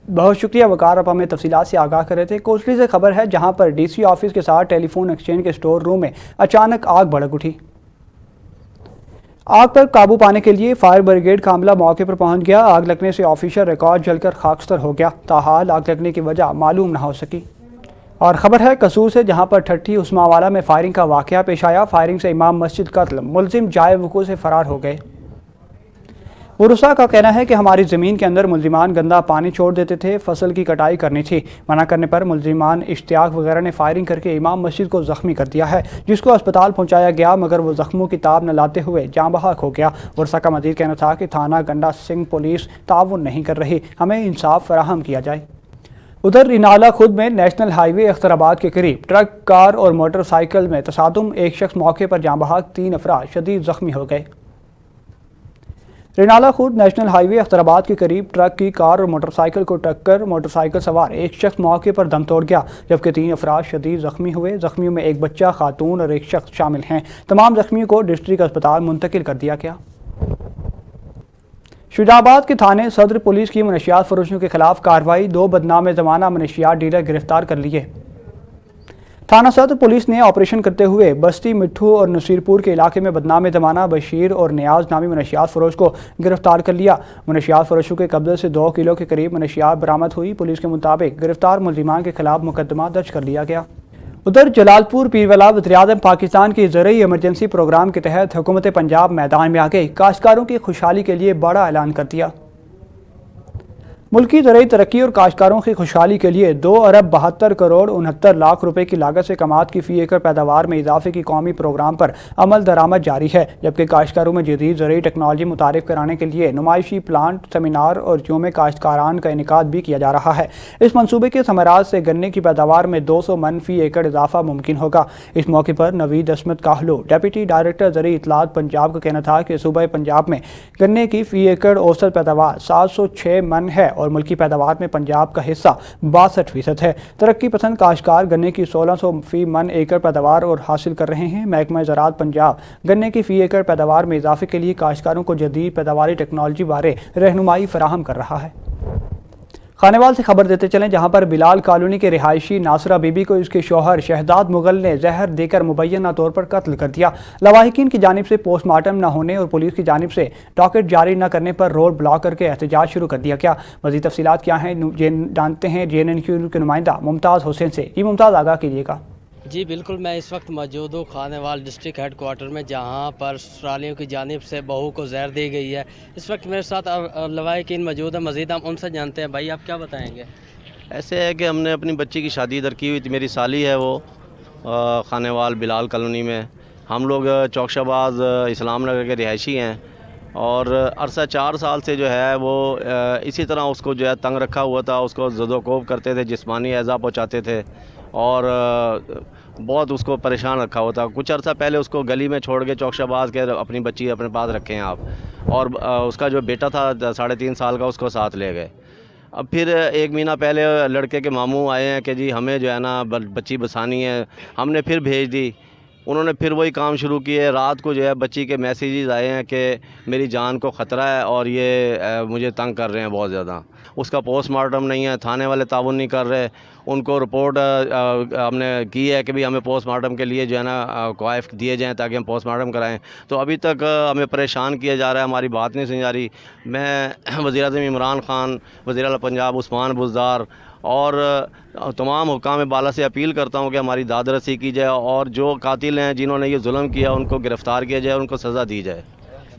बहुत शुक्रिया वकार, आप हमें तफसीलात से आगाह कर रहे थे। कोसली से खबर है, जहां पर DC ऑफिस के साथ टेलीफोन एक्सचेंज के स्टोर रूम में अचानक आग भड़क उठी। आग पर काबू पाने के लिए फायर ब्रिगेड का अमला मौके पर पहुंच गया। आग लगने से ऑफिसर रिकॉर्ड जलकर खाकस्तर हो गया। ताहाल आग लगने की वजह मालूम न हो सकी। और ख़बर है कसूर से, जहां पर ठट्ठी उस्मावाला में फायरिंग का वाक़या पेश आया। फायरिंग से इमाम मस्जिद कत्ल, मुलजिम जाए वकूअ से फ़रार हो गए। उरुसा का कहना है कि हमारी ज़मीन के अंदर मुलजिमान गंदा पानी छोड़ देते थे, फसल की कटाई करनी थी। मना करने पर मुलजिमान इश्तियाक वगैरह ने फायरिंग करके इमाम मस्जिद को ज़ख्मी कर दिया है, जिसको अस्पताल पहुंचाया गया, मगर वो ज़ख्मों की ताब न लाते हुए जाँ बहक हो गया। उरुसा का मज़ीद कहना था कि थाना गंडा सिंह पुलिस ताउन नहीं कर रही, हमें इंसाफ फराहम किया जाए। उधर रिनाला खुद में नेशनल हाईवे अख्तराबाद के करीब ट्रक, कार और मोटरसाइकिल में तसादुम। एक शख्स मौके पर जाँ बहक, 3 अफराद शदीद ज़ख्मी हो गए। रिनाला खुर्द नेशनल हाईवे अख्तराबाद के करीब ट्रक की कार और मोटरसाइकिल को टक्कर, मोटरसाइकिल सवार एक शख्स मौके पर दम तोड़ गया, जबकि 3 अफराद शदीद ज़ख्मी हुए। ज़ख्मियों में एक बच्चा, खातून और एक शख्स शामिल हैं। तमाम ज़ख्मियों को डिस्ट्रिक्ट अस्पताल मुंतकिल कर दिया गया। शुजाबाद के थाने सदर पुलिस की मनशियात फरोशों के खिलाफ कार्रवाई। 2 बदनाम ज़माना मनशियात डीलर गिरफ्तार कर लिए। थाना सदर पुलिस ने ऑपरेशन करते हुए बस्ती, मिट्ठू और नसीरपुर के इलाके में बदनाम ज़माना बशीर और नियाज नामी मनशियात फरोश को गिरफ्तार कर लिया। मनशियात फरोशों के कब्जे से 2 किलो के करीब मनशियात बरामद हुई। पुलिस के मुताबिक गिरफ्तार मुलजिमान के खिलाफ मुकदमा दर्ज कर लिया गया। उधर जलालपुर पीरवाला वज़ीर-ए-आज़म पाकिस्तान की ज़रूरी इमरजेंसी प्रोग्राम के तहत हुकूमत पंजाब मैदान में आ गई। काश्तकारों की खुशहाली के लिए बड़ा ऐलान कर दिया। मुल्की ज़रूरी तरक्की और काश्तकारों की खुशहाली के लिए 2 अरब 72 करोड़ 69 लाख रुपए की लागत से कमात की फ़ी एकड़ पैदावार में इजाफे की कौमी प्रोग्राम पर अमल दरामद जारी है, जबकि काश्तकारों में जदीद ज़रूरी टेक्नोलॉजी मुतारिफ कराने के लिए नुमाइशी प्लांट, सेमिनार और यूम काश्तकारान का इनेकाद भी किया जा रहा है। इस मनसूबे के समरात से गन्ने की पैदावार में 200 मन फ़ी एकड़ इजाफा मुमकिन होगा। इस मौके पर नवीद असमत काहलो, डेप्यूटी डायरेक्टर ज़रूरी इत्तलात पंजाब का कहना था कि सूबे पंजाब में गन्ने की फ़ी एकड़ औसत पैदावार 706 मन है और मुल्की पैदावार में पंजाब का हिस्सा 62% है। तरक्की पसंद काश्तकार गन्ने की 1600 फ़ी मन एकड़ पैदावार और हासिल कर रहे हैं। महकमा ज़राअत पंजाब गन्ने की फ़ी एकड़ पैदावार में इजाफे के लिए काश्तकारों को जदीद पैदावारी टेक्नोलॉजी बारे रहनुमाई फराहम कर रहा है। खानेवाल से खबर देते चलें, जहां पर बिलाल कॉलोनी के रिहायशी नासरा बीबी को इसके शौहर शहजाद मुगल ने जहर देकर मुबैना तौर पर कत्ल कर दिया। लवाहिकीन की जानिब से पोस्टमार्टम न होने और पुलिस की जानिब से डॉकेट जारी न करने पर रोड ब्लॉक करके एहतजाज शुरू कर दिया गया। मज़ीद तफसीलात क्या हैं जानते हैं JNN के नुमाइंदा मुमताज़ हुसैन से। जी मुमताज़, आगाह कीजिएगा। जी बिल्कुल, मैं इस वक्त मौजूद हूँ खानेवाल डिस्ट्रिक्ट हेड क्वार्टर में, जहाँ पर ससुरालियों की जानिब से बहू को जहर दी गई है। इस वक्त मेरे साथ लवाहिकीन मौजूद है, मज़ीद हम उनसे जानते हैं। भाई, आप क्या बताएंगे? ऐसे है कि हमने अपनी बच्ची की शादी इधर की हुई थी। मेरी साली है वो खानेवाल बिलाल कॉलोनी में, ہم لوگ چوک شہباز اسلام نگر کے رہائشی ہیں اور عرصہ 4 سال سے جو ہے وہ اسی طرح اس کو جو ہے تنگ رکھا ہوا تھا. اس کو زد و کوب کرتے تھے, جسمانی اذا پہنچاتے تھے اور بہت اس کو پریشان رکھا ہوا تھا. کچھ عرصہ پہلے اس کو گلی میں چھوڑ کے چوک شہباز کے اپنی بچی اپنے پاس رکھے ہیں آپ, اور اس کا جو بیٹا تھا 3.5 سال کا اس کو ساتھ لے گئے. اب پھر 1 مہینہ پہلے لڑکے کے ماموں آئے ہیں کہ جی ہمیں جو ہے نا بچی بسانی ہے. ہم نے پھر بھیج دی, انہوں نے پھر وہی کام شروع کیے. رات کو جو ہے بچی کے میسیجز آئے ہیں کہ میری جان کو خطرہ ہے اور یہ مجھے تنگ کر رہے ہیں بہت زیادہ. اس کا پوسٹ مارٹم نہیں ہے, تھانے والے تعاون نہیں کر رہے. ان کو رپورٹ ہم نے کی ہے کہ بھی ہمیں پوسٹ مارٹم کے لیے جو ہے نا کوائف دیے جائیں تاکہ ہم پوسٹ مارٹم کرائیں. تو ابھی تک ہمیں پریشان کیا جا رہا ہے, ہماری بات نہیں سنی جا رہی. میں وزیر اعظم عمران خان, وزیر اعلیٰ پنجاب عثمان بزدار اور تمام حکام بالا سے اپیل کرتا ہوں کہ ہماری داد رسی کی جائے اور جو قاتل ہیں جنہوں نے یہ ظلم کیا ان کو گرفتار کیا جائے اور ان کو سزا دی جائے.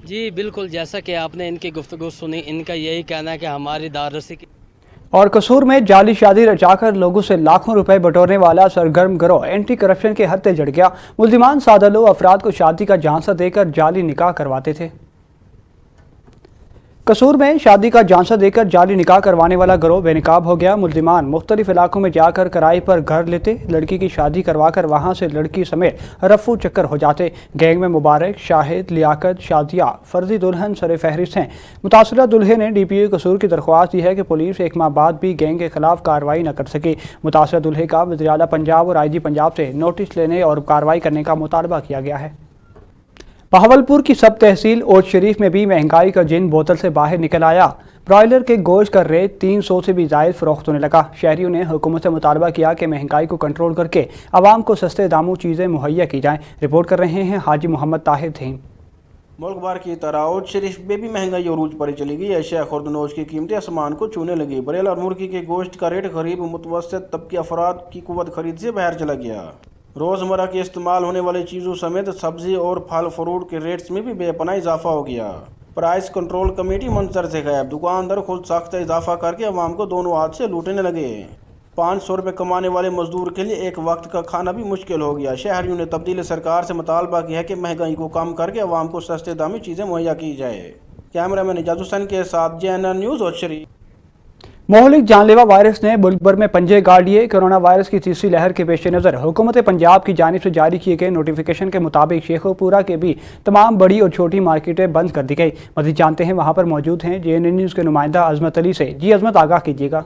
جی بالکل, جیسا کہ آپ نے ان کی گفتگو سنی, ان کا یہی کہنا ہے کہ ہماری داررسی کی. اور قصور میں جعلی شادی رچا کر لوگوں سے لاکھوں روپے بٹورنے والا سرگرم گروہ اینٹی کرپشن کے ہتھے جڑ گیا. ملزمان سادہ لوگ افراد کو شادی کا جھانسا دے کر جعلی نکاح کرواتے تھے. قصور میں شادی کا جھانسا دے کر جعلی نکاح کروانے والا گروہ بے نقاب ہو گیا. ملزمان مختلف علاقوں میں جا کر کرائے پر گھر لیتے, لڑکی کی شادی کروا کر وہاں سے لڑکی سمیت رفو چکر ہو جاتے. گینگ میں مبارک, شاہد, لیاقت, شادیہ, فرضی دلہن سر فہرست ہیں. متاثرہ دلہے نے ڈی پی او قصور کی درخواست دی ہے کہ پولیس 1 ماہ بعد بھی گینگ کے خلاف کارروائی نہ کر سکی. متاثرہ دلہے کا وزیر اعلیٰ پنجاب اور آئی جی پنجاب سے نوٹس لینے اور کارروائی کرنے کا مطالبہ کیا گیا ہے. بہاولپور کی سب تحصیل اوج شریف میں بھی مہنگائی کا جن بوتل سے باہر نکل آیا. برائلر کے گوشت کا ریٹ 300 سے بھی زائد فروخت ہونے لگا. شہریوں نے حکومت سے مطالبہ کیا کہ مہنگائی کو کنٹرول کر کے عوام کو سستے داموں چیزیں مہیا کی جائیں. رپورٹ کر رہے ہیں حاجی محمد طاہر تھیم. ملک بھر کی طرح اوج شریف میں بھی مہنگائی عروج پر چلی گئی. اشیاء خوردنوش کی قیمتیں آسمان کو چھونے لگی. بریلر اور مرغی کے گوشت کا ریٹ غریب متوسط طبقے افراد کی قوت خرید سے باہر چلا گیا. روزمرہ کے استعمال ہونے والی چیزوں سمیت سبزی اور پھل فروٹ کے ریٹس میں بھی بے پناہ اضافہ ہو گیا. پرائس کنٹرول کمیٹی منظر سے غائب. دکاندار خود ساختہ اضافہ کر کے عوام کو دونوں ہاتھ سے لوٹنے لگے. 500 روپے کمانے والے مزدور کے لیے ایک وقت کا کھانا بھی مشکل ہو گیا. شہریوں نے تبدیلی سرکار سے مطالبہ کیا ہے کہ مہنگائی کو کم کر کے عوام کو سستے دامی چیزیں مہیا کی جائے. کیمرہ مین اعجاز حسین کے ساتھ JNN نیوز اوج شریف. مہلک جان لیوا وائرس نے ملک بھر میں پنجے گاڑ لیے. کرونا وائرس کی تیسری لہر کے پیش نظر حکومت پنجاب کی جانب سے جاری کیے گئے نوٹیفیکیشن کے مطابق شیخو پورہ کے بھی تمام بڑی اور چھوٹی مارکیٹیں بند کر دی گئی. مزید جانتے ہیں وہاں پر موجود ہیں JNN نیوز کے نمائندہ عظمت علی سے. جی عظمت, آگاہ کیجیے گا.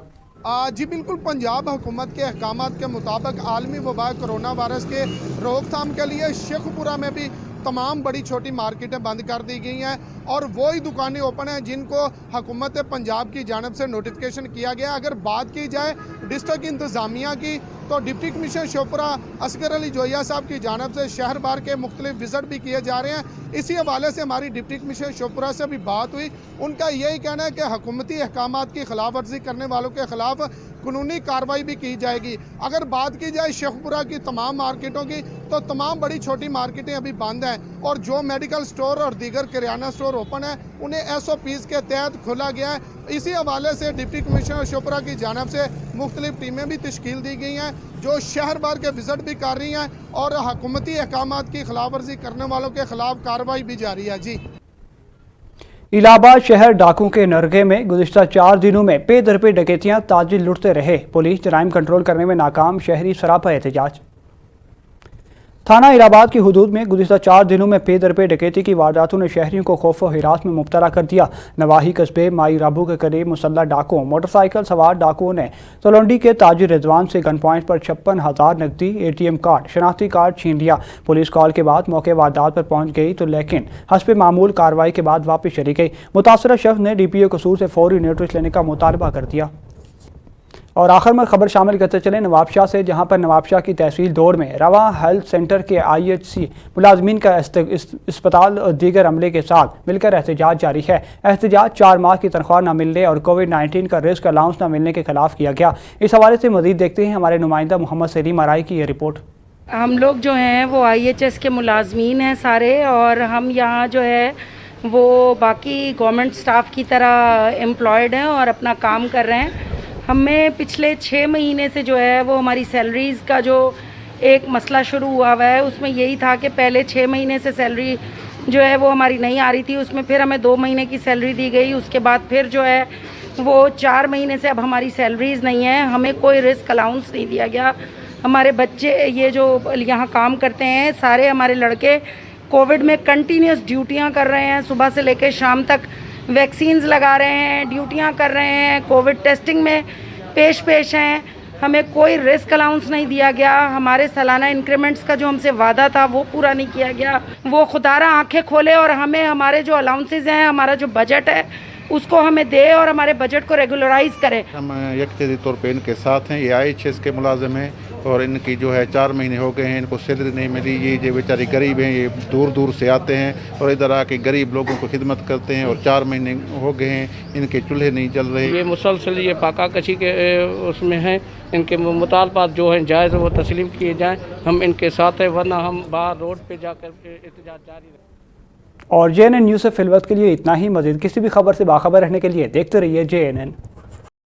جی بالکل, پنجاب حکومت کے احکامات کے مطابق عالمی وبا کرونا وائرس کے روک تھام کے لیے شیخو پورہ میں بھی تمام بڑی چھوٹی مارکیٹیں بند کر دی گئی ہیں اور وہی دکانیں اوپن ہیں جن کو حکومت پنجاب کی جانب سے نوٹیفیکیشن کیا گیا. اگر بات کی جائے ڈسٹرکٹ انتظامیہ کی تو ڈپٹی کمشنر شوپورہ اصغر علی جوہیا صاحب کی جانب سے شہر بھر کے مختلف وزٹ بھی کیے جا رہے ہیں. اسی حوالے سے ہماری ڈپٹی کمشنر شوپورہ سے بھی بات ہوئی. ان کا یہی کہنا ہے کہ حکومتی احکامات کی خلاف ورزی کرنے والوں کے خلاف قانونی کارروائی بھی کی جائے گی. اگر بات کی جائے شیخو پورہ کی تمام مارکیٹوں کی تو تمام بڑی چھوٹی مارکیٹیں ابھی بند ہیں اور جو میڈیکل سٹور اور دیگر کریانہ سٹور اوپن ہیں انہیں SOPs کے تحت کھولا گیا ہے. اسی حوالے سے ڈپٹی کمشنر شوپورہ کی جانب سے مختلف ٹیمیں بھی تشکیل دی گئی ہیں جو شہر بھر کے وزٹ بھی کر رہی ہیں اور حکومتی احکامات کی خلاف ورزی کرنے والوں کے خلاف کارروائی بھی جاری ہے. جی الہ آباد شہر ڈاکوں کے نرگے میں گزشتہ 4 دنوں میں پے در پے ڈکیتیاں تاجر لٹتے رہے. پولیس جرائم کنٹرول کرنے میں ناکام. شہری سراپا احتجاج. تھانہ الہ آباد کی حدود میں گزشتہ 4 دنوں میں پے در پے ڈکیتی کی وارداتوں نے شہریوں کو خوف و ہراس میں مبتلا کر دیا. نواحی قصبے مائی رابو کے قریب مسلح ڈاکوؤں موٹر سائیکل سوار ڈاکوؤں نے تلونڈی کے تاجر رضوان سے گن پوائنٹ پر 56,000 نقدی, ATM کارڈ, شناختی کارڈ چھین لیا. پولیس کال کے بعد موقع واردات پر پہنچ گئی تو لیکن حسب معمول کارروائی کے بعد واپس چلی گئی. متاثرہ شخص نے DPO قصور سے فوری نوٹس لینے کا مطالبہ کر دیا. اور آخر میں خبر شامل کرتے چلیں نواب شاہ سے, جہاں پر نواب شاہ کی تحصیل دور میں رواں ہیلتھ سینٹر کے IHC ملازمین کا اسپتال اور دیگر عملے کے ساتھ مل کر احتجاج جاری ہے. احتجاج 4 ماہ کی تنخواہ نہ ملنے اور COVID-19 کا رسک الاؤنس نہ ملنے کے خلاف کیا گیا. اس حوالے سے مزید دیکھتے ہیں ہمارے نمائندہ محمد سلیم آرائی کی یہ رپورٹ. ہم لوگ جو ہیں وہ IHS کے ملازمین ہیں سارے, اور ہم یہاں جو ہے وہ باقی گورنمنٹ سٹاف کی طرح امپلائڈ ہیں اور اپنا کام کر رہے ہیں. ہمیں پچھلے 6 مہینے سے جو ہے وہ ہماری سیلریز کا جو एक मसला शुरू हुआ है। उसमें यही था कि पहले 6 महीने से सैलरी जो है वो हमारी नहीं आ रही थी, उसमें फिर हमें 2 महीने की सैलरी दी गई, उसके बाद फिर जो है वो 4 महीने से अब हमारी सैलरीज़ नहीं है, हमें कोई रिस्क अलाउंस नहीं दिया गया। हमारे बच्चे ये जो यहाँ काम करते हैं सारे हमारे लड़के कोविड में कंटिन्यूस ड्यूटियाँ कर रहे हैं, सुबह से लेकर शाम तक वैक्सीन्स लगा रहे हैं, ड्यूटियाँ कर रहे हैं, कोविड टेस्टिंग में पेश हैं। हमें कोई रिस्क अलाउंस नहीं दिया गया, हमारे सालाना इंक्रीमेंट्स का जो हमसे वादा था वो पूरा नहीं किया गया। वो खुदारा आंखें खोले और हमें हमारे जो अलाउंसेज हैं, हमारा जो बजट है उसको हमें दे और हमारे बजट को रेगुलराइज करे। हम यकतदी तौर पे इनके साथ हैं। ये IHS के मुलाजिम हैं और इनकी जो है 4 महीने हो गए हैं, इनको सैलरी नहीं मिली। ये जो बेचारे गरीब हैं, ये दूर दूर से आते हैं और इधर आके गरीब लोगों को खिदमत करते हैं और 4 महीने हो गए हैं, इनके चूल्हे नहीं जल रहे। ये मुसलसल ये फाका कशी के उसमें हैं, इनके मुतालबात जो हैं जायज़ वो तस्लीम किए जाएँ। हम इनके साथ हैं, वरना हम बाहर रोड पे जाकर एहतजाज जारी रखें। और JNN न्यूज़ से फिलवक्त के लिए इतना ही। मज़ीद किसी भी खबर से बाखबर रहने के लिए देखते रहिए JNN।